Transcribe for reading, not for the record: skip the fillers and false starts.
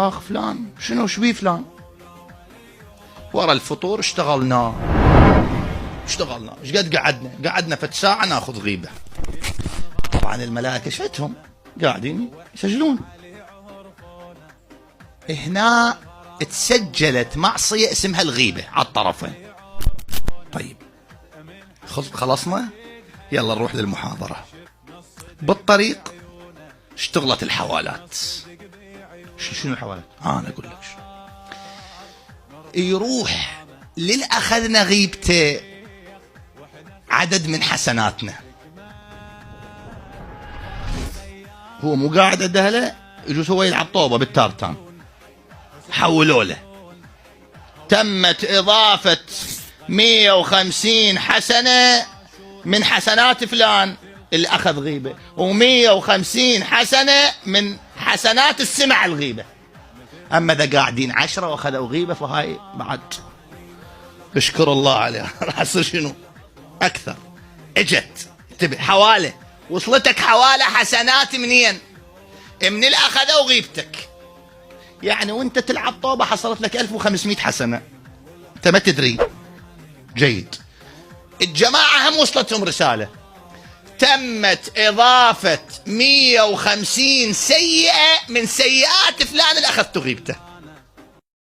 اخ فلان شنو شبيه فلان؟ ورا الفطور اشتغلنا ايش قد قعدنا فت ساعة ناخذ غيبة. طبعا الملائكة شفتهم قاعدين يسجلون. هنا تسجلت معصية اسمها الغيبة على الطرفين. طيب خلصنا، يلا نروح للمحاضرة. بالطريق اشتغلت الحوالات. شنو الحوالات؟ أنا أقول لك يروح للأخذنا غيبته عدد من حسناتنا. هو مو قاعد عندها، يجوز هو يلعب طوبة بالتارتان، حولوا له تمت إضافة 150 حسنة من حسنات فلان اللي أخذ غيبة، و150 حسنة من حسنات السمع الغيبة. أما إذا قاعدين 10 وأخذوا غيبة فهاي بعد اشكر الله عليها راح يصير شنو أكثر. اجت انتبه حوالة، وصلتك حوالة حسنات منين؟ من اللي أخذوا غيبتك. يعني وانت تلعب طوبة حصلت لك 1500 حسنة انت ما تدري. جيد. الجماعة هم وصلتهم رسالة تمت إضافة 150 سيئة من سيئات فلان اللي أخذته غيبته.